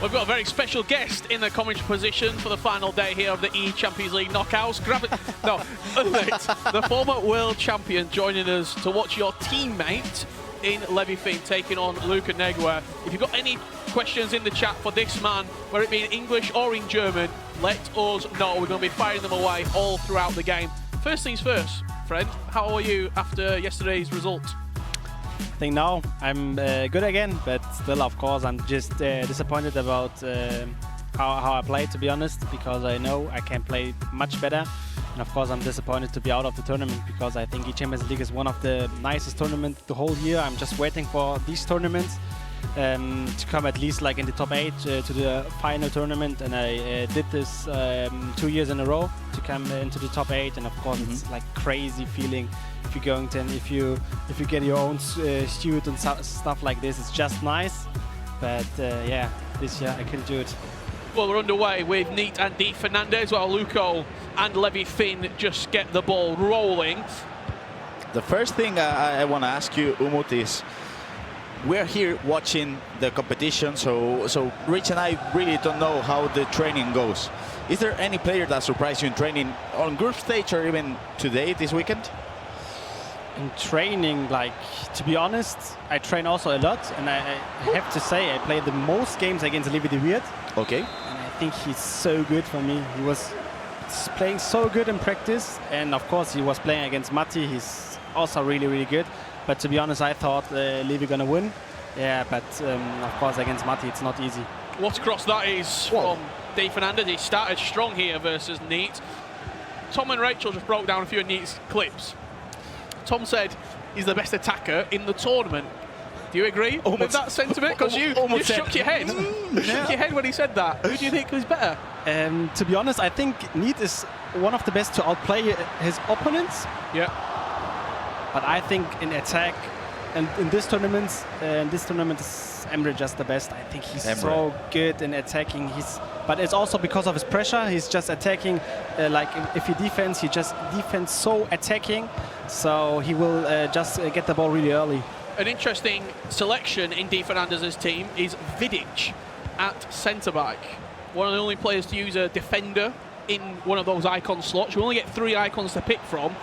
We've got a very special guest in the commentary position for the final day here of the eChampionsLeague knockouts. The former world champion joining us to watch your teammate in LevyFinn taking on LucoNegua. If you've got any questions in the chat for this man, whether it be in English or in German, let us know. We're going to be firing them away all throughout the game. First things first, friend, how are you after yesterday's result? I think now I'm good again, but still, of course, I'm just disappointed about how I played, to be honest, because I know I can play much better. And of course, I'm disappointed to be out of the tournament because I think eChampionsLeague is one of the nicest tournaments the whole year. I'm just waiting for these tournaments to come at least like in the top 8 to the final tournament, and I did this 2 years in a row to come into the top 8, and of course it's like crazy feeling if you're going to, and if you get your own suit and stuff like this. It's just nice, but yeah, this year I couldn't do it. Well, we're underway with Neat and DFernandes, while Luco and LevyFinn just get the ball rolling. The first thing I want to ask you, Umut, is we're here watching the competition, so Rich and I really don't know how the training goes. Is there any player that surprised you in training on group stage or even today, this weekend? In training, like, to be honest, I train also a lot, and I have to say I played the most games against LevyFinn. Okay. And I think he's so good for me. He was playing so good in practice, and of course he was playing against Matti. He's also really, really good. But to be honest, I thought Levy gonna win. Yeah, but of course against Matti it's not easy. What cross that is from DFernandes. He started strong here versus Neat. Tom and Rachel just broke down a few of Neat's clips. Tom said he's the best attacker in the tournament. Do you agree with that sentiment? Because you shook your head. Shook your head when he said that. Who do you think was better? To be honest, I think Neat is one of the best to outplay his opponents. Yeah. But I think in attack, and in this tournament is Emre just the best. I think he's so good in attacking. But it's also because of his pressure. He's just attacking, like if he defends, he just defends so attacking. So he will just get the ball really early. An interesting selection in DFernandes' team is Vidic at centre-back. One of the only players to use a defender in one of those icon slots. You only get 3 icons to pick from,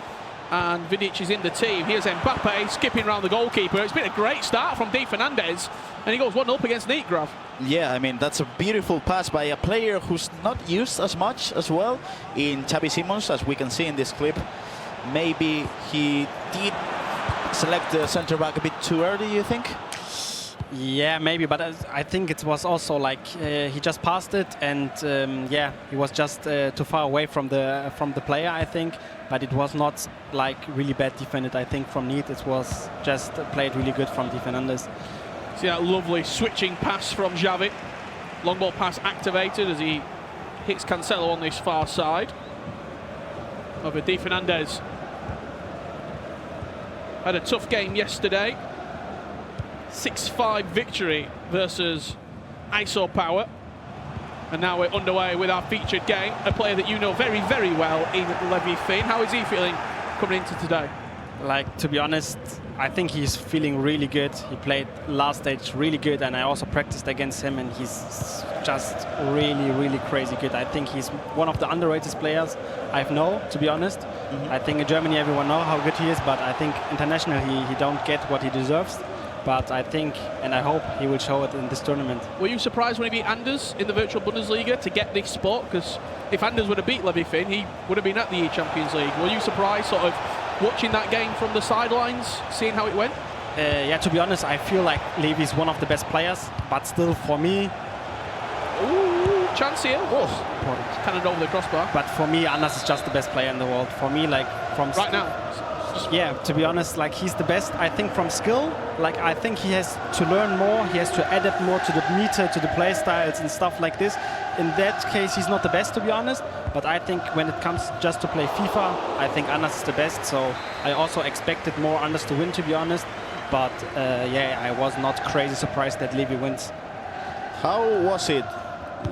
and Vidic is in the team. Here's Mbappe skipping around the goalkeeper. It's been a great start from DFernandes, and he goes 1-0 against Neat, Grav. Yeah, I mean, that's a beautiful pass by a player who's not used as much as well in Xavi Simons, as we can see in this clip. Maybe he did select the centre-back a bit too early, you think? Yeah, maybe, but I think it was also like he just passed it, and yeah, he was just too far away from the player, I think. But it was not like really bad defended, I think, from Neat. It was just played really good from DFernandes. See that lovely switching pass from Xavi. Long ball pass activated as he hits Cancelo on this far side. Over DFernandes. Had a tough game yesterday. 6-5 victory versus ISO Power. And now we're underway with our featured game. A player that you know very, very well in LevyFinn. How is he feeling coming into today? Like, to be honest, I think he's feeling really good. He played last stage really good, and I also practiced against him, and he's just really, really crazy good. I think he's one of the underrated players I've known, to be honest. I think in Germany everyone knows how good he is, but I think internationally he don't get what he deserves. But I think, and I hope, he will show it in this tournament. Were you surprised when he beat Anders in the virtual Bundesliga to get this spot? Because if Anders would have beat LevyFinn, he would have been at the eChampionsLeague. Were you surprised sort of watching that game from the sidelines, seeing how it went? Yeah, to be honest, I feel like Levy is one of the best players, but still for me... Ooh, chance here. Cannon over the crossbar. But for me, Anders is just the best player in the world. For me, like, from... Right now? Yeah, to be honest, like, he's the best, I think, from skill. Like, I think he has to learn more, he has to adapt more to the meter, to the play styles and stuff like this. In that case, he's not the best, to be honest. But I think when it comes just to play FIFA, I think Anders is the best. So I also expected more Anders to win, to be honest. But yeah, I was not crazy surprised that Levy wins. How was it?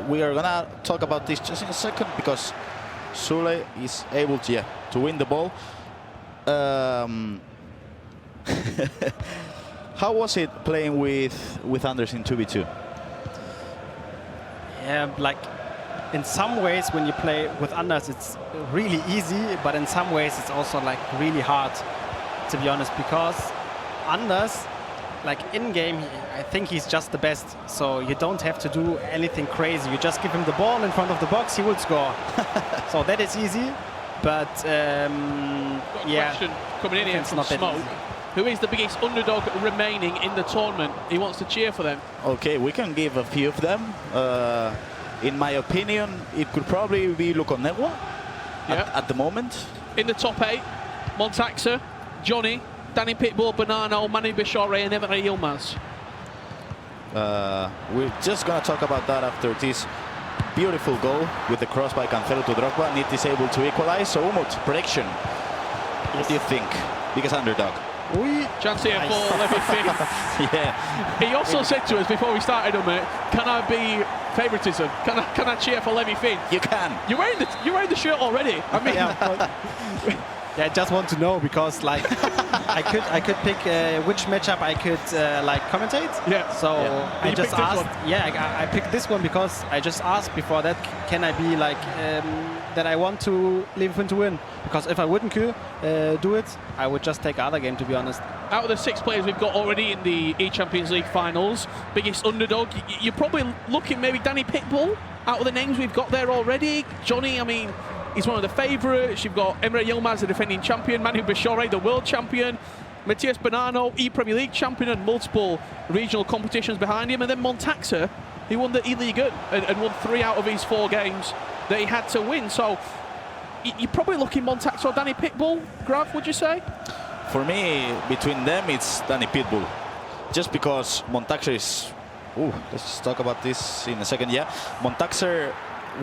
We are gonna talk about this just in a second, because Sule is able to win the ball. How was it playing with Anders in 2v2? Yeah, like in some ways when you play with unders, it's really easy, but in some ways it's also like really hard, to be honest, because unders, like in game, I think he's just the best. So you don't have to do anything crazy. You just give him the ball in front of the box, he will score. So that is easy. But yeah, question coming in here it's from not that Smoke. easy. Who is the biggest underdog remaining in the tournament? He wants to cheer for them. Okay, we can give a few of them. In my opinion, it could probably be LucoNegua at the moment. In the top 8, Montaxa, Johnny, Danny Pitbull, Banano, Manu Bishore and Emre Yilmaz. We're just going to talk about that after this beautiful goal with the cross by Cancelo to Drogba, and it is able to equalize. So Umut, prediction. What do you think? Biggest underdog? Chance here for LevyFinn. Yeah. He also said to us before we started, can I be favouritism? Can I cheer for LevyFinn? You can. You're wearing the shirt already. I mean, Yeah, I just want to know because like I could pick which matchup I could like commentate. Yeah. So I You just picked this asked. Yeah, I picked this one because I just asked before that. Can I be like that? I want to LevyFinn to win because if I wouldn't do it, I would just take other game, to be honest. out of the 6 players we've got already in the eChampionsLeague finals, biggest underdog, you're probably looking maybe Danny Pitbull out of the names we've got there already. Johnny, I mean, he's one of the favourites. You've got Emre Yilmaz, the defending champion, Manu Bishore, the world champion, Matthias Banano, E-Premier League champion and multiple regional competitions behind him, and then Montaxa, he won the E-League and won 3 out of his 4 games that he had to win. So you're probably looking Montaxa or Danny Pitbull, Grav, would you say? For me, between them, it's Danny Pitbull. Just because Montaxa is... let's talk about this in a second, yeah. Montaxa,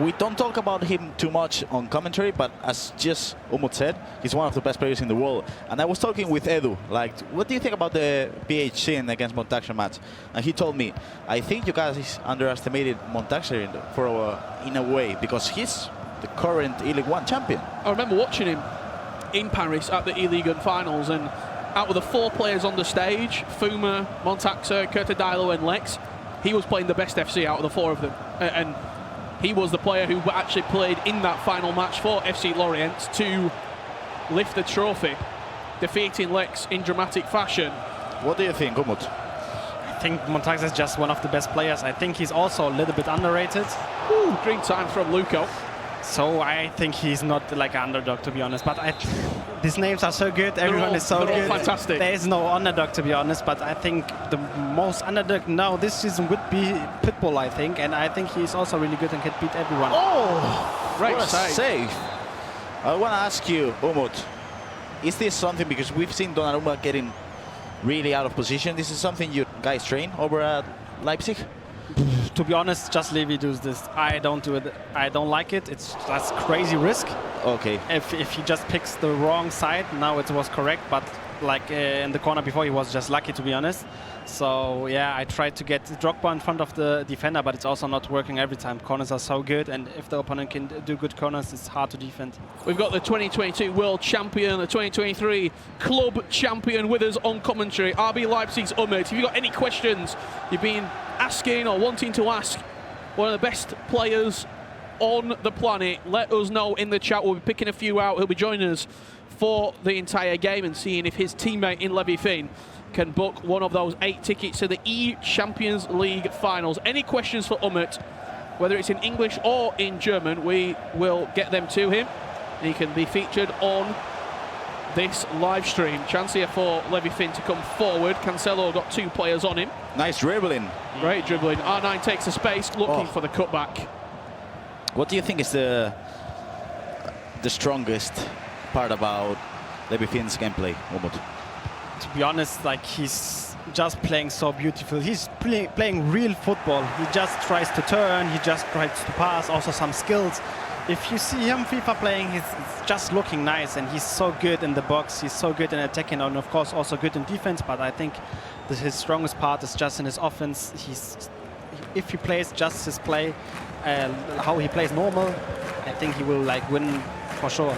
we don't talk about him too much on commentary, but as just Umut said, he's one of the best players in the world. And I was talking with Edu, like, what do you think about the PH scene against Montaxa match? And he told me, I think you guys underestimated Montaxa in a way, because he's the current E-League 1 champion. I remember watching him in Paris at the E-League finals, and out of the 4 players on the stage, Fuma, Montaxa, Curtadilo and Lex, he was playing the best FC out of the 4 of them. And he was the player who actually played in that final match for FC Lorient to lift the trophy, defeating Lex in dramatic fashion. What do you think, Umut? I think Montaxa is just one of the best players. I think he's also a little bit underrated. Green time from Luco. So I think he's not like an underdog, to be honest. But these names are so good. Everyone is so they're good. all fantastic. There is no underdog, to be honest. But I think the most underdog now this season would be Pitbull, I think. And I think he's also really good and can beat everyone. Oh, great what a save. save. I want to ask you, Umut, is this something, because we've seen Donnarumma getting really out of position, this is something you guys train over at Leipzig? To be honest, just Levy does this. I don't do it. I don't like it. It's just crazy risk. Okay. If he just picks the wrong side, now it was correct, but like in the corner before, he was just lucky, to be honest. So yeah, I tried to get Drogba in front of the defender, but it's also not working every time. Corners are so good, and if the opponent can do good corners, it's hard to defend. We've got the 2022 World Champion, the 2023 Club Champion with us on commentary, RB Leipzig's Umut. If you've got any questions you've been asking or wanting to ask one of the best players on the planet, let us know in the chat. We'll be picking a few out. He'll be joining us for the entire game and seeing if his teammate in LevyFinn can book one of those 8 tickets to the eChampionsLeague finals. Any questions for Umut, whether it's in English or in German, we will get them to him. He can be featured on this live stream. Chance here for LevyFinn to come forward. Cancelo got 2 players on him. Nice dribbling. Great dribbling. R9 takes the space, looking for the cutback. What do you think is the strongest part about LevyFinn's gameplay, Umut? To be honest, like he's just playing so beautiful. He's playing real football. He just tries to turn, he just tries to pass, also some skills. If you see him FIFA playing, he's just looking nice, and he's so good in the box. He's so good in attacking, and of course also good in defense. But I think his strongest part is just in his offense. If he plays just his play, how he plays normal, I think he will like win for sure.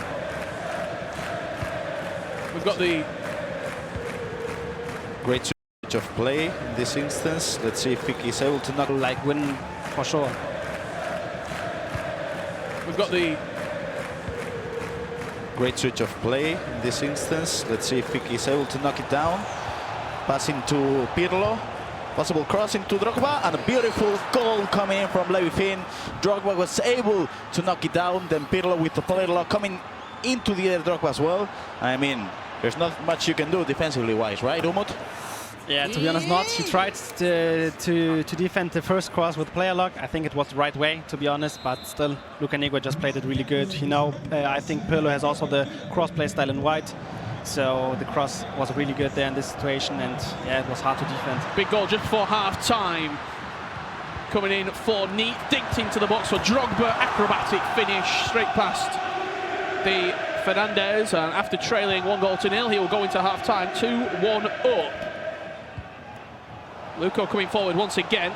We've got the Great switch of play in this instance. Let's see if he's able to knock. Like win for sure. We've got the Great switch of play in this instance. Let's see if he's able to knock it down. Passing to Pirlo. Possible crossing to Drogba, and a beautiful goal coming in from LevyFinn. Drogba was able to knock it down. Then Pirlo with the play lock coming into the air, Drogba as well. I mean, there's not much you can do defensively wise, right, Umut? Yeah, to be honest, not. He tried to defend the first cross with player lock. I think it was the right way, to be honest, but still, LucoNegua just played it really good. You know, I think Pirlo has also the cross play style in white, so the cross was really good there in this situation, and yeah, it was hard to defend. Big goal just before half-time. Coming in for Neat, dinked into the box for Drogba, acrobatic finish, straight past the Fernandes, and after trailing 1-0, he will go into half-time 2-1 up. Luco coming forward once again,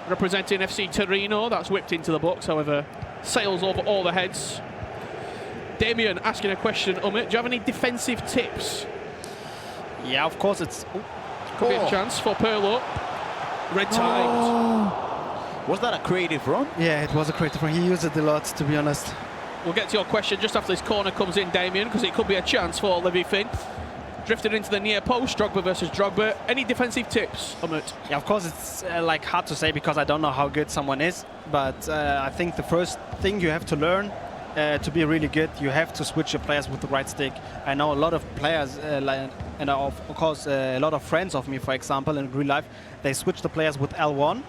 representing FC Torino. That's whipped into the box, however, sails over all the heads. Damien asking a question, Umut, do you have any defensive tips? Yeah, of course, it's... Could be a chance for Pirlo. Red timed. Was that a creative run? Yeah, it was a creative run. He used it a lot, to be honest. We'll get to your question just after this corner comes in, Damien, because it could be a chance for LevyFinn. Drifted into the near post, Drogba versus Drogba. Any defensive tips, Umut? Yeah, of course, it's like hard to say because I don't know how good someone is. But I think the first thing you have to learn to be really good, you have to switch your players with the right stick. I know a lot of players, and of course a lot of friends of me, for example, in real life, they switch the players with L1.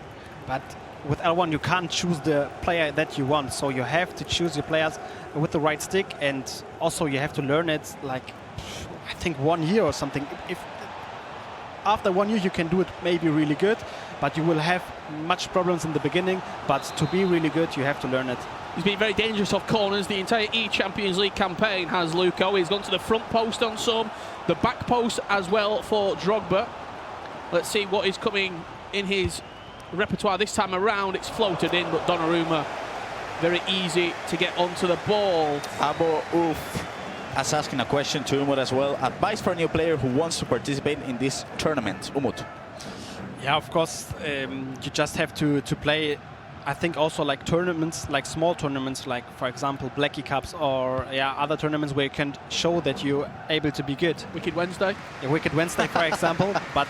But with L1 you can't choose the player that you want. So you have to choose your players with the right stick, and also you have to learn it like, I think 1 year or something. If after 1 year you can do it maybe really good, but you will have much problems in the beginning. But to be really good, you have to learn it. He's been very dangerous off corners. The entire eChampionsLeague campaign has Luco. He's gone to the front post on some, the back post as well for Drogba. Let's see what is coming in his repertoire this time around. It's floated in, but Donnarumma very easy to get onto the ball. Abo Oof as asking a question to Umut as well. Advice for a new player who wants to participate in this tournament, Umut? Yeah, of course, you just have to play. I think also like tournaments, like small tournaments, like for example Blackie Cups or other tournaments where you can show that you're able to be good. Wicked Wednesday. Yeah, Wicked Wednesday, for example. But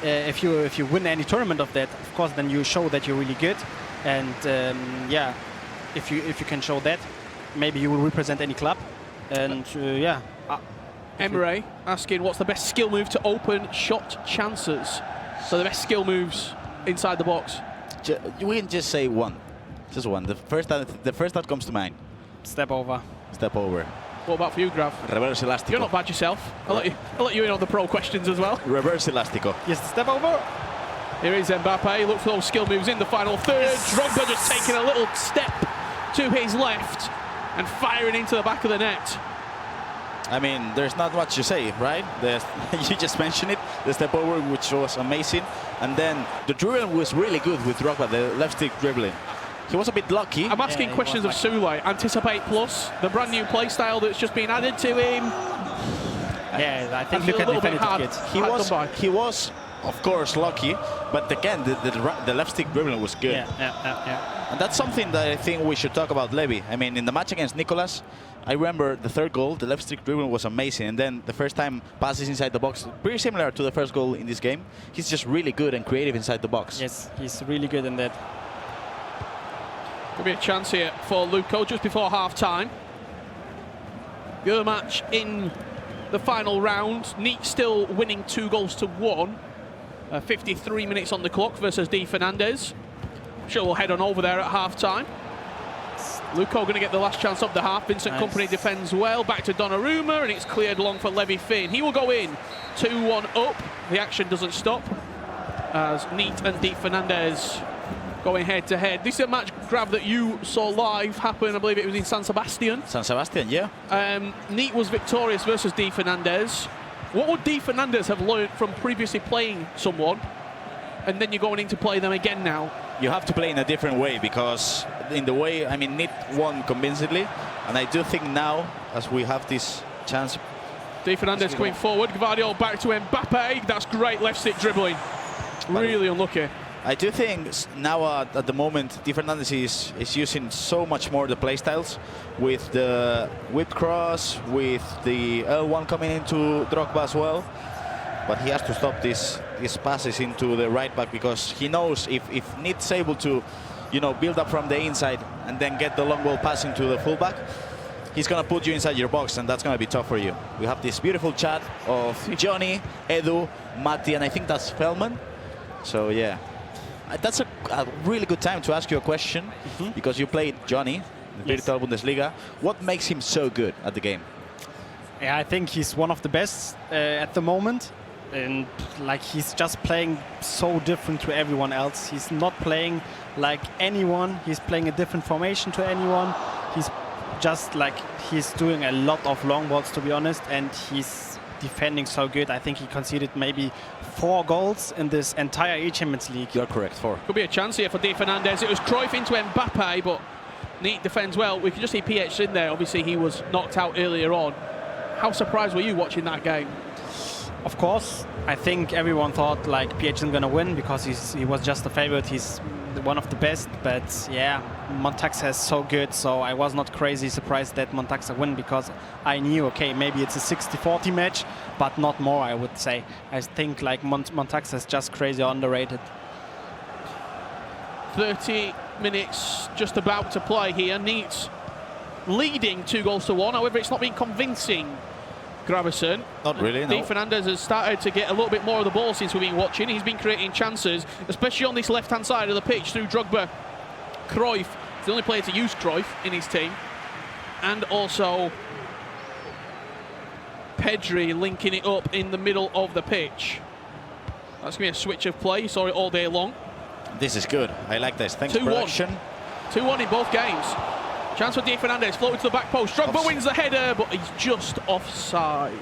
if you win any tournament of that, of course, then you show that you're really good. And if you can show that, maybe you will represent any club. And Emre asking what's the best skill move to open shot chances. So the best skill moves inside the box. We can just say one, just one. The first that comes to mind. Step over. Step over. What about for you, Grav? Reverse elastico. You're not bad yourself. I'll let you in on the pro questions as well. Reverse elastico. Yes, step over. Here is Mbappe. Look for those skill moves in the final third. Drogba just taking a little step to his left and firing into the back of the net. I mean, there's not much to say, right? You just mentioned it, the step over, which was amazing. And then the dribbling was really good with Drogba, the left stick dribbling. He was a bit lucky. I'm asking questions of Sule. Anticipate Plus, the brand new play style that's just been added to him. Yeah, I think look at defended kids. He was, of course, lucky, but again, the left stick dribbling was good. Yeah. And that's something that I think we should talk about Levy. I mean, in the match against Nicolas, I remember the third goal, the left stick dribbling was amazing, and then the first time passes inside the box, pretty similar to the first goal in this game. He's just really good and creative inside the box. Yes, he's really good in that. Could be a chance here for Luco just before half-time. The other match in the final round, Neat still winning 2-1. 53 minutes on the clock versus DFernandes. I'm sure we'll head on over there at half-time. Luco going to get the last chance of the half. Vincent Kompany defends well. Back to Donnarumma, and it's cleared long for LevyFinn. He will go in 2-1 up. The action doesn't stop as Neat and DFernandes going head-to-head. This is a match, Grav, that you saw live happen. I believe it was in San Sebastian. San Sebastian, yeah. Neat was victorious versus DFernandes. What would DFernandes have learned from previously playing someone, and then you're going in to play them again now? You have to play in a different way, because in the way, I mean, Neat won convincingly, and I do think now, as we have this chance... DFernandes coming forward, Gvardiol back to Mbappe. That's great left stick dribbling. Really unlucky. I do think now at the moment, DFernandes is using so much more the playstyles with the whip cross, with the L1 coming into Drogba as well. But he has to stop these passes into the right back, because he knows if Need's able to, you know, build up from the inside and then get the long ball pass into the fullback, he's going to put you inside your box, and that's going to be tough for you. We have this beautiful chat of Johnny, Edu, Matti, and I think that's Feldman. So, yeah, that's a really good time to ask you a question, because you played Johnny, the Virtual Bundesliga. What makes him so good at the game? Yeah, I think he's one of the best at the moment. And like, he's just playing so different to everyone else. He's not playing like anyone. He's playing a different formation to anyone. He's just like, he's doing a lot of long balls, to be honest, and he's defending so good. I think he conceded maybe 4 goals in this entire eChampionsLeague. You're correct, 4. Could be a chance here for DFernandes. It was Cruyff into Mbappe, but Neat defends well. We can just see PH in there. Obviously, he was knocked out earlier on. How surprised were you watching that game? Of course, I think everyone thought like PH isn't going to win because he was just the favorite. He's one of the best, but yeah, Montaxa is so good, so I was not crazy surprised that Montaxa win, because I knew, okay, maybe it's a 60-40 match, but not more, I would say. I think like Montaxa is just crazy underrated. 30 minutes just about to play here. Neat leading 2-1. However, it's not been convincing. Gravison. Not really, no. DFernandes has started to get a little bit more of the ball since we've been watching. He's been creating chances, especially on this left-hand side of the pitch through Drogba. Cruyff is the only player to use Cruyff in his team. And also Pedri linking it up in the middle of the pitch. That's going to be a switch of play. You saw it all day long. This is good. I like this. Thanks, production. 2-1 in both games. Chance for DFernandes, floating to the back post. Drogba wins the header, but he's just offside.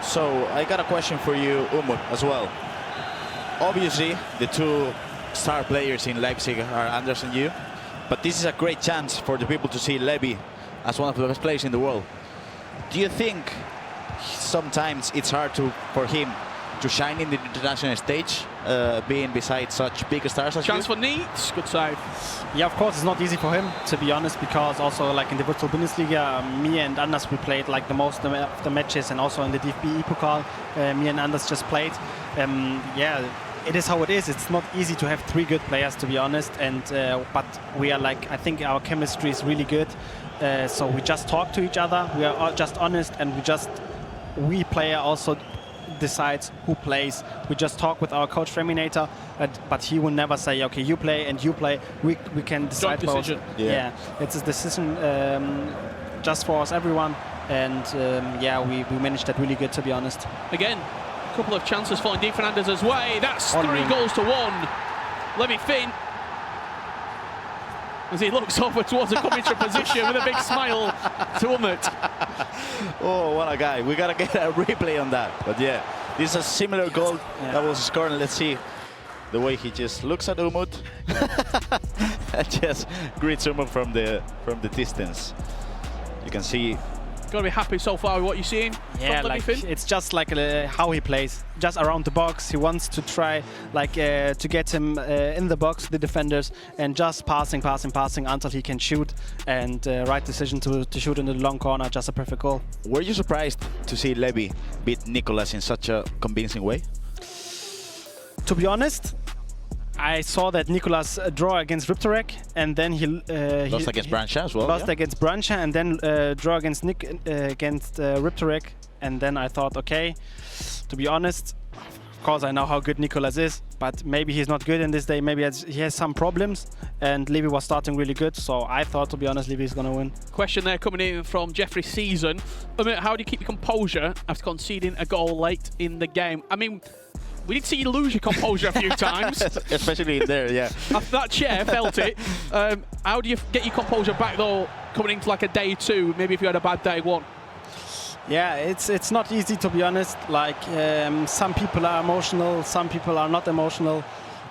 So I got a question for you, Umut, as well. Obviously, the 2 star players in Leipzig are Anders and you, but this is a great chance for the people to see Levy as one of the best players in the world. Do you think sometimes it's hard for him to shine in the international stage, being beside such big stars as Chance for Neat, good save. Yeah, of course, it's not easy for him, to be honest, because also like in the Virtual Bundesliga, me and Anders, we played like the most of the matches, and also in the DFB Pokal, me and Anders just played. Yeah, it is how it is. It's not easy to have 3 good players, to be honest, and but we are like, I think our chemistry is really good. So we just talk to each other, we are just honest, and we player also decides who plays. We just talk with our coach Reminator, but he will never say, okay, you play and you play. We can decide. Joint decision. Yeah, it's a decision just for us, everyone, and yeah, we managed that really good, to be honest. Again, a couple of chances falling DFernandes' way. That's 3-1. LevyFinn, as he looks over towards the commentary position with a big smile to Umut. Oh, what a guy. We got to get a replay on that. But yeah, this is a similar goal that was scored. Let's see the way he just looks at Umut and just greets Umut from the distance. You can see. Got to be happy so far with what you're seeing. Yeah, like it's just like how he plays, just around the box. He wants to try like to get him in the box, the defenders, and just passing until he can shoot. And right decision to shoot in the long corner, just a perfect goal. Were you surprised to see Levy beat Nicolas in such a convincing way? To be honest, I saw that Nicolas draw against Riptorek, and then he lost against Brancha as well. Lost against Brancha, and then draw against Riptorek, and then I thought, okay, to be honest, of course I know how good Nicolas is, but maybe he's not good in this day. Maybe he has some problems, and Levy was starting really good, so I thought, to be honest, Levy is gonna win. Question there coming in from Jeffrey Season. How do you keep your composure after conceding a goal late in the game? I mean, we did see you lose your composure a few times. Especially in there, yeah. After that chair, felt it. How do you get your composure back, though, coming into like a day 2, maybe if you had a bad day 1? Yeah, it's not easy, to be honest. Like, some people are emotional, some people are not emotional.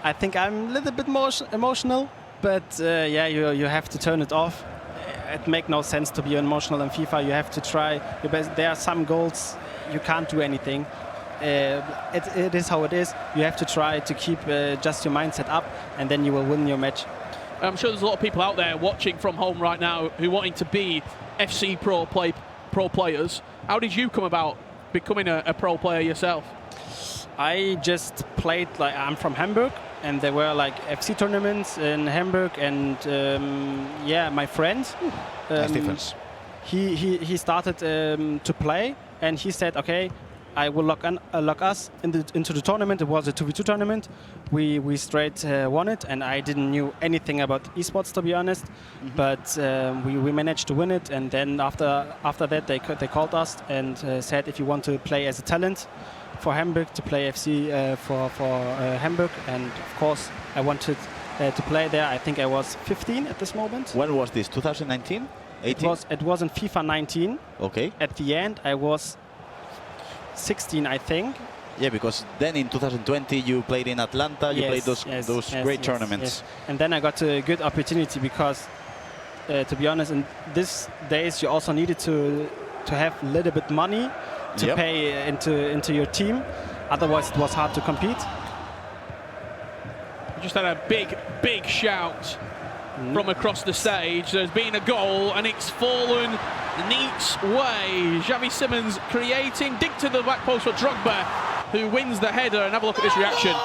I think I'm a little bit more emotional, but yeah, you have to turn it off. It makes no sense to be emotional in FIFA. You have to try your best. There are some goals you can't do anything. it is how it is. You have to try to keep just your mindset up, and then you will win your match. I'm sure there's a lot of people out there watching from home right now who are wanting to be FC pro players. How did you come about becoming a pro player yourself? I just played, like, I'm from Hamburg, and there were like FC tournaments in Hamburg, and yeah, my friend, Nice difference. he started to play, and he said, okay, I will lock us into the tournament. It was a 2v2 tournament. We straight won it, and I didn't knew anything about esports, to be honest. But we managed to win it, and then after that they called us and said, if you want to play as a talent for Hamburg, to play FC for Hamburg, and of course I wanted to play there. I think I was 15 at this moment. When was this? 2019? 18? It was in FIFA 19. Okay. At the end I was 16, I think. Yeah, because then in 2020 you played in Atlanta. You played those great tournaments. Yes. And then I got a good opportunity because, to be honest, in these days you also needed to have a little bit money to pay into your team. Otherwise, it was hard to compete. We just had a big shout from across the stage. There's been a goal, and it's fallen Neat's way. Xavi Simons creating, dig to the back post for Drogba, who wins the header. And have a look at this reaction.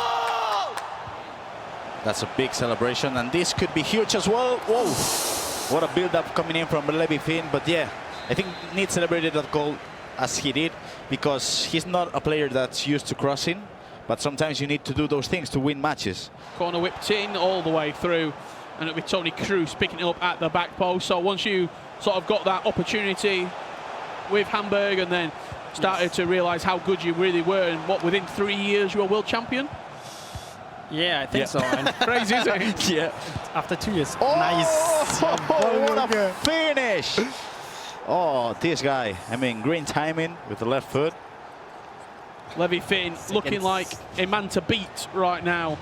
That's a big celebration, and this could be huge as well. Whoa! What a build-up coming in from LevyFinn. But yeah, I think Neat celebrated that goal as he did, because he's not a player that's used to crossing, but sometimes you need to do those things to win matches. Corner whipped in all the way through, and it'll be Tony Cruz picking it up at the back post. So once you sort of got that opportunity with Hamburg and then started to realise how good you really were, and what, within 3 years you were world champion? Yeah, I think so. And crazy, isn't it? Yeah. after 2 years. Oh, Nice. What a finish! Oh, this guy. I mean, green timing with the left foot. LevyFinn looking like a man to beat right now.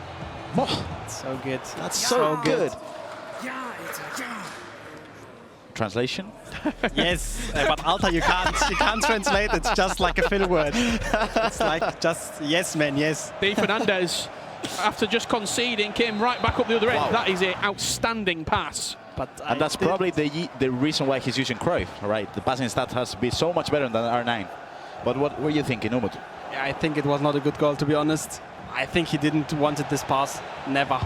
So good. That's so good. Translation? Yes, but Alta, you can't translate. It's just like a fill word. It's like just yes, man, yes. DFernandes, after just conceding, came right back up the other end. Wow. That is an outstanding pass. And that's probably the reason why he's using Cruyff, right? The passing stat has to be so much better than R9. But what were you thinking, Umut? Yeah, I think it was not a good goal, to be honest. I think he didn't wanted this pass. Never.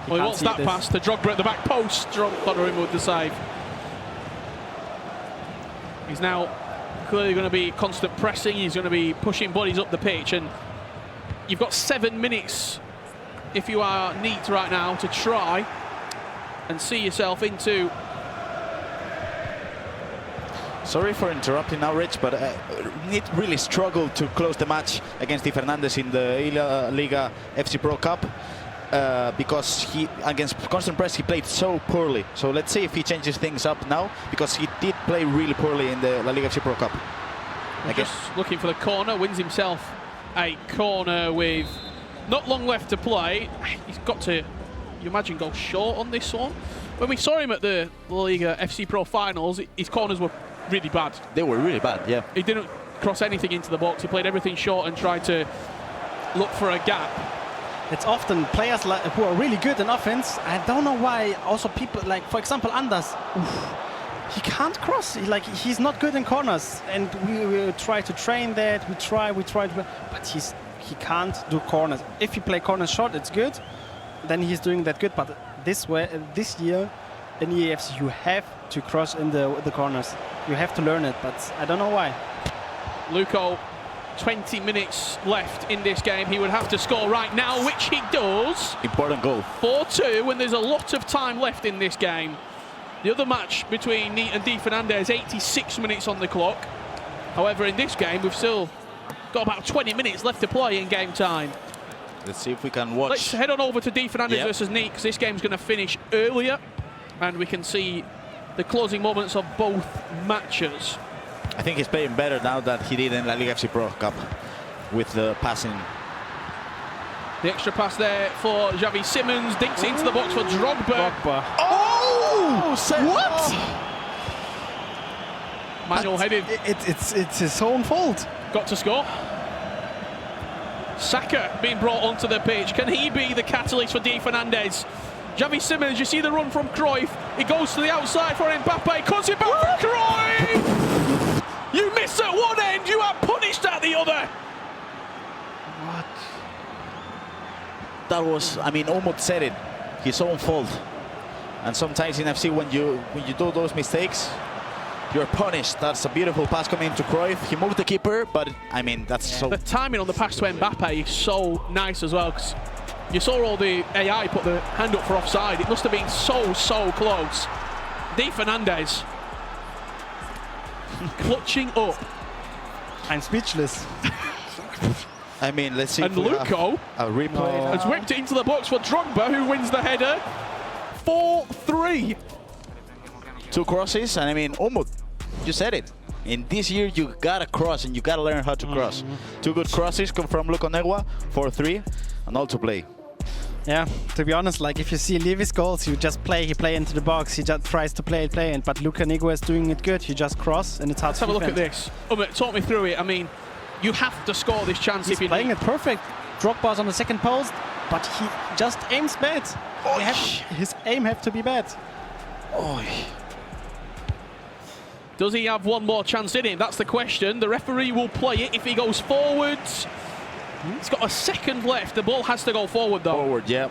Well, he wants that pass to Drogba at the back post. Donnarumma with the save. He's now clearly going to be constant pressing. He's going to be pushing bodies up the pitch. And you've got 7 minutes, if you are Neat right now, to try and see yourself into... Sorry for interrupting now, Rich, but Neat really struggled to close the match against DFernandes in the Liga FC Pro Cup because against constant press he played so poorly. So let's see if he changes things up now, because he did play really poorly in the La Liga FC Pro Cup. Just looking for the corner, wins himself a corner with not long left to play. He's got to, you imagine, go short on this one. When we saw him at the La Liga FC Pro finals, his corners were really bad. They were really bad, yeah. He didn't cross anything into the box. He played everything short and tried to look for a gap. It's often players who are really good in offense. I don't know why. Also, people like, for example, Anders. He can't cross. He's not good in corners, and we try to train that. We try, but he can't do corners. If you play corners short, it's good. Then he's doing that good. But this year in EAFC, you have to cross in the corners. You have to learn it, but I don't know why. Luco, 20 minutes left in this game. He would have to score right now, which he does. Important goal. 4-2, and there's a lot of time left in this game. The other match between Neat and DFernandes, 86 minutes on the clock. However, in this game, we've still got about 20 minutes left to play in game time. Let's see if we can watch. Let's head on over to DFernandes versus Neat, because this game's going to finish earlier, and we can see the closing moments of both matches. I think he's playing better now than he did in La Liga FC Pro Cup with the passing. The extra pass there for Xavi Simons, dinks into the box for Drogba. Oh! What? Manuel headed. It's his own fault. Got to score. Saka being brought onto the pitch. Can he be the catalyst for DFernandes? Xavi Simons, you see the run from Cruyff. He goes to the outside for Mbappe. Cuts it back for Cruyff. You miss at one end, you are punished at the other. What? That was, I mean, Umut said it. His own fault. And sometimes in FC, when you do those mistakes, you're punished. That's a beautiful pass coming into Cruyff. He moved the keeper, but I mean, that's so... The timing on the pass to Mbappe is so nice as well, because you saw all the AI put the hand up for offside. It must have been so close. DFernandes clutching up. I'm speechless. I mean, let's see. And Luco a replay has whipped it into the box for Drogba, who wins the header. 4-3. 2 crosses, and I mean, Umut, you said it. In this year, you gotta cross and you gotta learn how to cross. 2 good crosses come from LucoNegua, 4-3, and all to play. Yeah, to be honest, like if you see Levy's goals, you just play, he play into the box, he just tries to play, but LucoNegua is doing it good, you just cross and it's hard Let's to have a look defend. at this. Talk me through it. I mean, you have to score this chance He's if you playing it perfect. Drogba's on the second post, but he just aims bad. His aim have to be bad. Does he have one more chance in him? That's the question. The referee will play it if he goes forwards. He's got a second left. The ball has to go forward, though. Forward, yeah.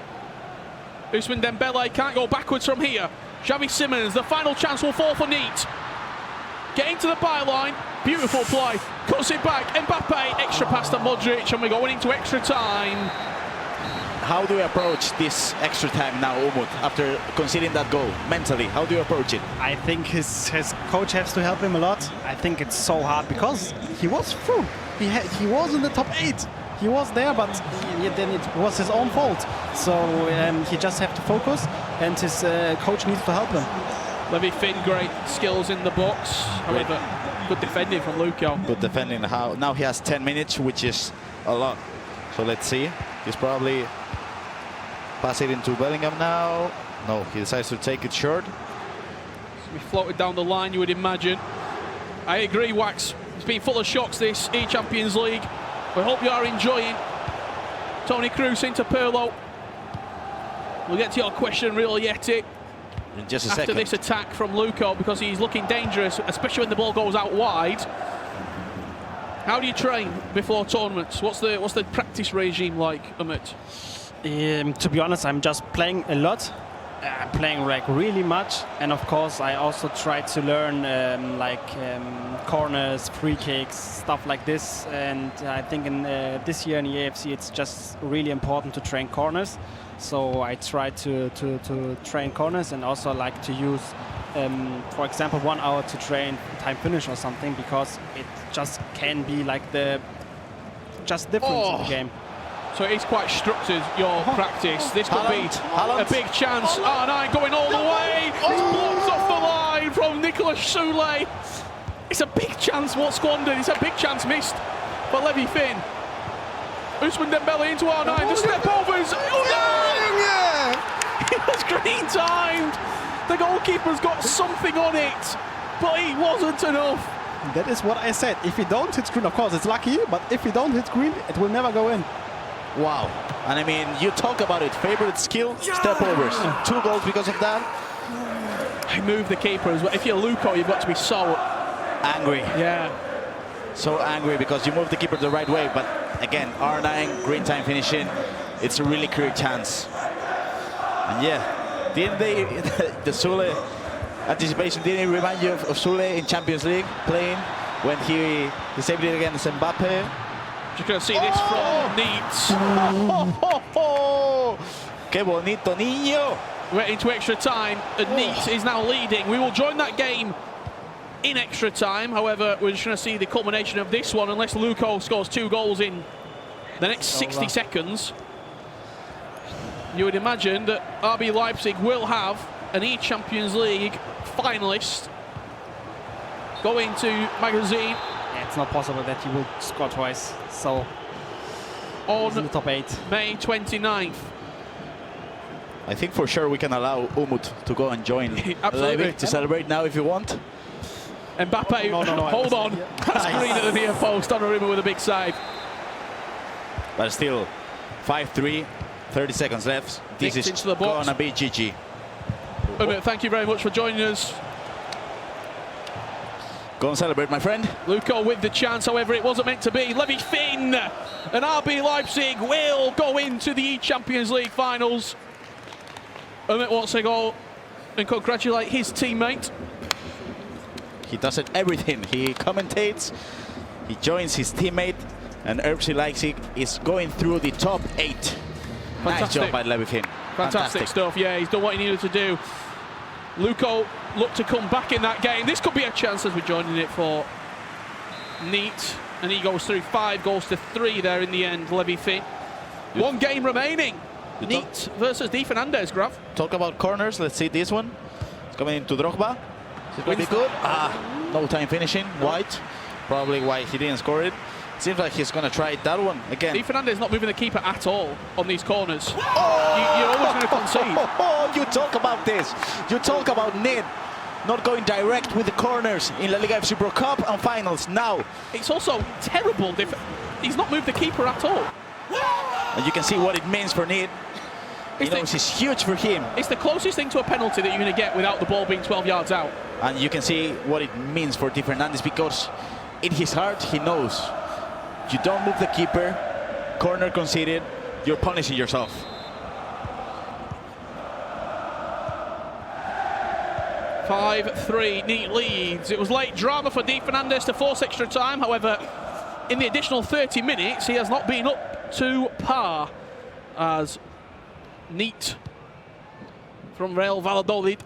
Ousmane Dembele can't go backwards from here. Xavi Simons, the final chance will fall for Neat. Getting to the byline. Beautiful play. Cuts it back. Mbappe, extra pass to Modric, and we're going into extra time. How do we approach this extra time now, Umut, after conceding that goal? Mentally, how do you approach it? I think his coach has to help him a lot. I think it's so hard because he was through. He was in the top 8. He was there, but then it was his own fault. So he just have to focus, and his coach needs to help him. LevyFinn, great skills in the box. However, good defending from Luco. Good defending. Now he has 10 minutes, which is a lot. So let's see. He's probably pass it into Bellingham now. No, he decides to take it short. We floated down the line, you would imagine. I agree, Wax. It's been full of shocks, this eChampionsLeague. We hope you are enjoying. Tony Cruz into Pirlo. We'll get to your question, Real Yeti, In just a after second. this attack from Luco, because he's looking dangerous, especially when the ball goes out wide. How do you train before tournaments? What's the practice regime like, Umut? To be honest, I'm just playing a lot. Playing like really much, and of course I also try to learn corners, free kicks, stuff like this. And I think in this year in the AFC it's just really important to train corners. So I try to train corners, and also like to use, for example, 1 hour to train time finish or something, because it just can be like the difference in the game. So it is quite structured, your practice. This could be a big chance. R9 going all the way. It's blocked off the line from Nicolas Soule. It's a big chance what squandered. It's a big chance missed for LevyFinn. Ousmane Dembele into R9. The step overs. It was green timed. The goalkeeper's got something on it, but it wasn't enough. That is what I said. If he don't hit screen, of course it's lucky, but if he don't hit screen, it will never go in. Wow. And I mean, you talk about it. Favorite skill, step overs. 2 goals because of that. I move the keeper as well. If you're Luco, you've got to be so Angry. Yeah. So angry because you move the keeper the right way. But again, R9, green time finishing. It's a really clear chance. And yeah, didn't they, the Soule anticipation, didn't it remind you of Soule in Champions League playing when he saved it against Mbappe? Just going to see this from Neat. Que bonito niño. We're into extra time, and Neat is now leading. We will join that game in extra time. However, we're just going to see the culmination of this one, unless Luco scores 2 goals in the next 60 seconds. You would imagine that RB Leipzig will have an eChampionsLeague finalist going to Magazine. Yeah, it's not possible that he will score twice. So On in the top 8. May 29th. I think for sure we can allow Umut to go and join Levy to celebrate now if you want. Mbappe, No, hold on. That's green at the near post. Donnarumma with a big save. But still, 5-3, 30 seconds left. This Nicked is into the box. gonna be GG. Umut, thank you very much for joining us. Go and celebrate, my friend. Luco with the chance, however, it wasn't meant to be. LevyFinn and RB Leipzig will go into the Champions League finals. Umut wants to go and congratulate his teammate. He does it everything. He commentates, he joins his teammate, and RB Leipzig is going through the top 8. Nice Fantastic. job by LevyFinn. Fantastic stuff, yeah, he's done what he needed to do. Luco looked to come back in that game. This could be a chance as we're joining it for Neat, and he goes through 5-3 there in the end, LevyFinn. One game remaining. Neat versus DFernandes, Grav. Talk about corners. Let's see this one. It's coming into Drogba. Is it going to be good? No time finishing. White. Probably why he didn't score it. Seems like he's going to try that one again. DFernandes not moving the keeper at all on these corners. You're always going to concede. You talk about this. You talk about Nid not going direct with the corners in La Liga FC Pro Cup and finals now. It's also terrible. He's not moved the keeper at all. And you can see what it means for Nid. He knows it's huge for him. It's the closest thing to a penalty that you're going to get without the ball being 12 yards out. And you can see what it means for DFernandes, because in his heart he knows you don't move the keeper, corner conceded, you're punishing yourself. (5-3) Neat leads. It was late drama for DFernandes to force extra time. However, in the additional 30 minutes, he has not been up to par, as Neat from Real Valladolid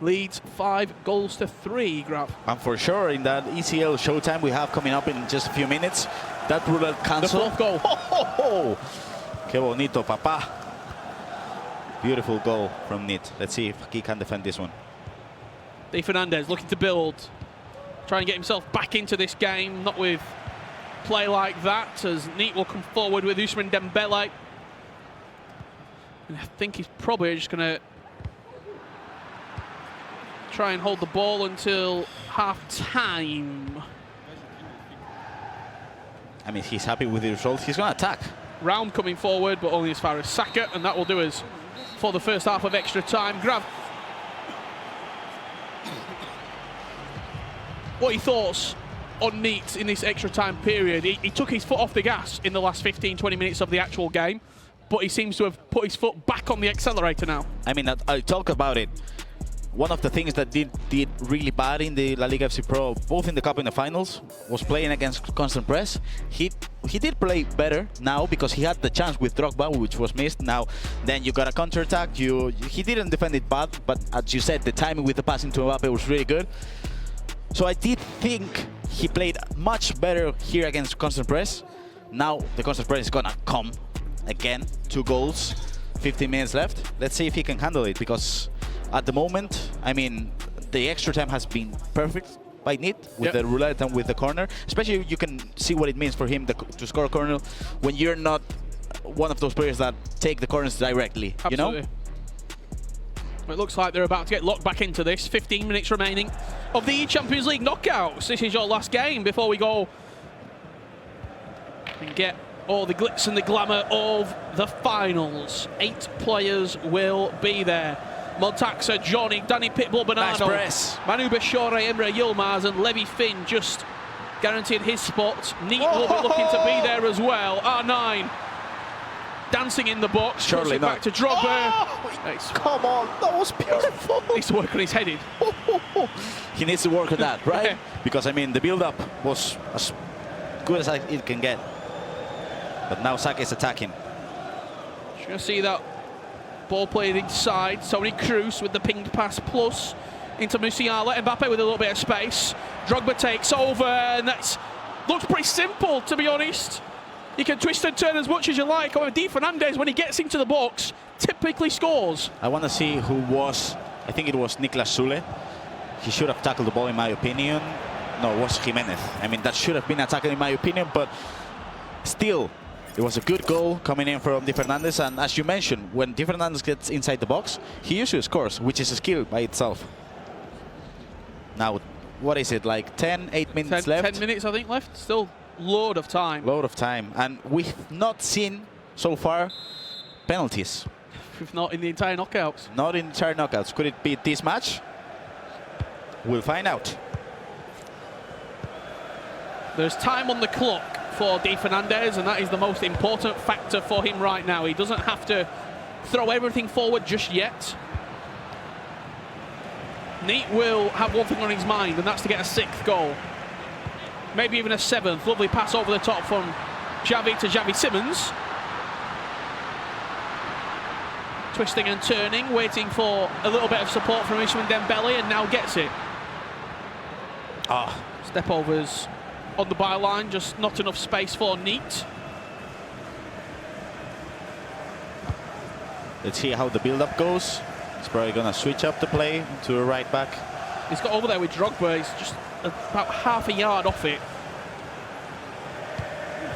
leads 5-3, Grav. And for sure, in that ECL showtime we have coming up in just a few minutes, that roulette cancel. The fourth goal. Que bonito, papá. Beautiful goal from Nit. Let's see if he can defend this one. DFernandes looking to build, try and get himself back into this game, not with play like that, as Neat will come forward with Ousmane Dembele. And I think he's probably just going to try and hold the ball until half-time. I mean, he's happy with the result. He's going to attack. Round coming forward, but only as far as Saka, and that will do us for the first half of extra time. Grav, what are your thoughts on Neat in this extra time period? He took his foot off the gas in the last 15-20 minutes of the actual game, but he seems to have put his foot back on the accelerator now. I mean, I talk about it. One of the things that did really bad in the La Liga FC Pro, both in the Cup and the finals, was playing against constant press. He did play better now because he had the chance with Drogba, which was missed. Now, then you got a counter-attack. He didn't defend it bad, but as you said, the timing with the passing to Mbappe was really good. So I did think he played much better here against constant press. Now the constant press is gonna come again. 2 goals, 15 minutes left. Let's see if he can handle it, because at the moment, I mean, the extra time has been perfect by Nit with the roulette and with the corner. Especially, you can see what it means for him to score a corner when you're not one of those players that take the corners directly. Absolutely. You know? It looks like they're about to get locked back into this. 15 minutes remaining of the eChampions League knockouts. This is your last game before we go and get all the glitz and the glamour of the finals. 8 players will be there. Montaxa, Johnny, Danny Pitbull, Bernardo, Manu Bashore, Emre Yilmaz, and LevyFinn just guaranteed his spot. Neat will be looking to be there as well. R9 dancing in the box. Surely not. Back to Drogba. Come on, that was beautiful. Needs to work on his headed. He needs to work on that, right? Because, I mean, the build-up was as good as it can get. But now Saka is attacking. Just going to see that ball played inside. Toni Kroos with the pinged pass plus into Musiala. Mbappe with a little bit of space. Drogba takes over, and that looks pretty simple, to be honest. You can twist and turn as much as you like. However, DFernandes, when he gets into the box, typically scores. I want to see who was, I think it was Niklas Sule. He should have tackled the ball, in my opinion. No, it was Jimenez. I mean, that should have been a tackle, in my opinion, but still, it was a good goal coming in from DFernandes, and as you mentioned, when DFernandes gets inside the box, he usually scores, which is a skill by itself. Now, what is it, like 8 minutes left? 10 minutes, I think, left. Still load of time. Load of time. And we've not seen, so far, penalties. If not in the entire knockouts. Not in entire knockouts. Could it be this match? We'll find out. There's time on the clock for DFernandes, and that is the most important factor for him right now. He doesn't have to throw everything forward just yet. Neat will have one thing on his mind, and that's to get a 6th goal. Maybe even a 7th. Lovely pass over the top from Xavi to Xavi Simons. Twisting and turning, waiting for a little bit of support from Ousmane Dembele, and now gets it. Step overs on the byline, just not enough space for Neat. Let's see how the build-up goes. He's probably going to switch up the play to a right back. He's got over there with Drogba. He's just about half a yard off it.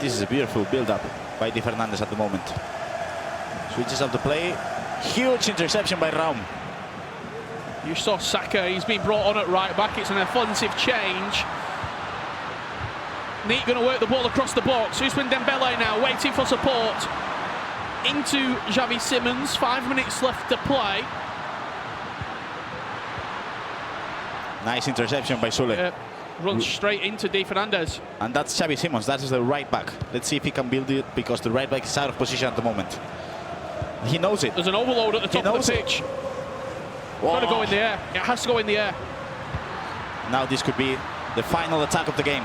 This is a beautiful build-up by DFernandes at the moment. Switches up the play. Huge interception by Raum. You saw Saka. He's been brought on at right back. It's an offensive change. Neat going to work the ball across the box. Ousmane Dembele now waiting for support. Into Xavi Simons. 5 minutes left to play. Nice interception by Sule. Runs straight into DFernandes. And that's Xavi Simons. That is the right back. Let's see if he can build it, because the right back is out of position at the moment. He knows it. There's an overload at the top of the pitch. Got to go in the air. It has to go in the air. Now this could be the final attack of the game.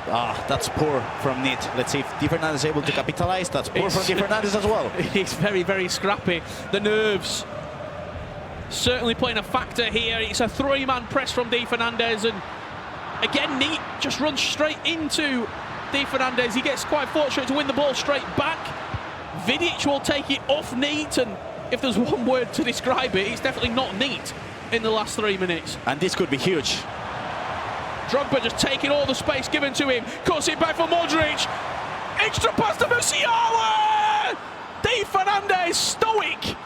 That's poor from Neat. Let's see if DFernandes is able to capitalize. That's poor from DFernandes as well. He's very, very scrappy. The nerves certainly playing a factor here. It's a 3-man press from DFernandes, and again Neat just runs straight into DFernandes. He gets quite fortunate to win the ball straight back. Vidic will take it off Neat, and if there's one word to describe it, it's definitely not Neat in the last 3 minutes. And this could be huge. Drogba just taking all the space given to him. Cuts it back for Modric. Extra pass to Musiala! DFernandes stoic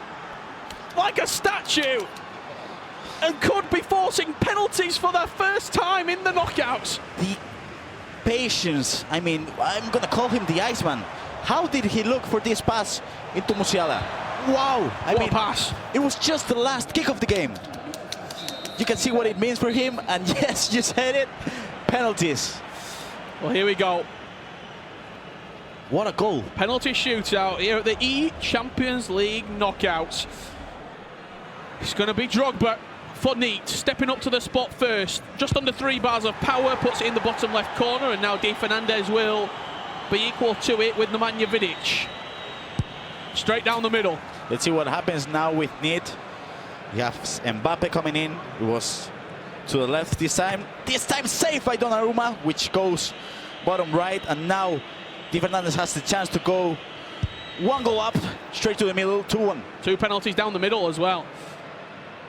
like a statue, and could be forcing penalties for the first time in the knockouts. The patience. I mean, I'm going to call him the Iceman. How did he look for this pass into Musiala? Wow. What a pass. It was just the last kick of the game. You can see what it means for him, and yes, you said it, penalties. Well, here we go. What a goal. Penalty shootout here at the eChampionsLeague knockouts. It's going to be Drogba for Neat, stepping up to the spot first. Just under 3 bars of power, puts it in the bottom left corner, and now DFernandes will be equal to it with Nemanja Vidic. Straight down the middle. Let's see what happens now with Neat. You have Mbappe coming in. It was to the left this time. This time saved by Donnarumma, which goes bottom right. And now DFernandes has the chance to go 1 goal up, straight to the middle, 2-1. 2 penalties down the middle as well.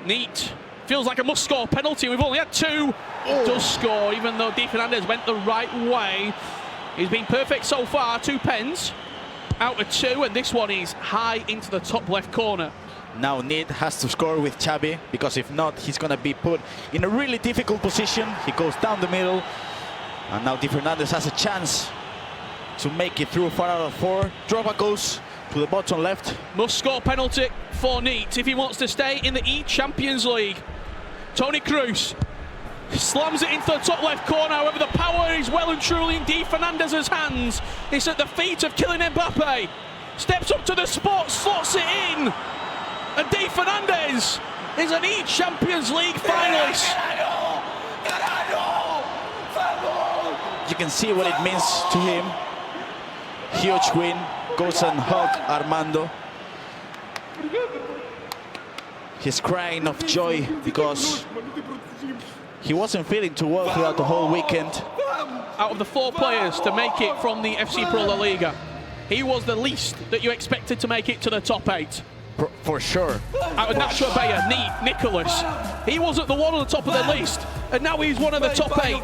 Neat feels like a must-score penalty. We've only had 2. Does score, even though DFernandes went the right way. He's been perfect so far. 2 pens out of 2, and this one is high into the top left corner. Now Neat has to score with Xavi, because if not, he's going to be put in a really difficult position. He goes down the middle, and now DFernandes has a chance to make it through 4 out of 4. Drogba goes to the bottom left. Must score penalty for Neat if he wants to stay in the eChampionsLeague. Toni Kroos slams it into the top left corner. However, the power is well and truly in DFernandes' hands. It's at the feet of Kylian Mbappe. Steps up to the spot, slots it in. And DFernandes is an eChampionsLeague finalist. You can see what it means to him. Huge win. Goes and hug Armando. He's crying of joy because he wasn't feeling too well throughout the whole weekend. Out of the 4 players to make it from the FC Pro La Liga, he was the least that you expected to make it to the top 8. For sure. Out of Nacho Abella, Neat, Nicholas, he wasn't the one on the top of the list, and now he's one of the top 8.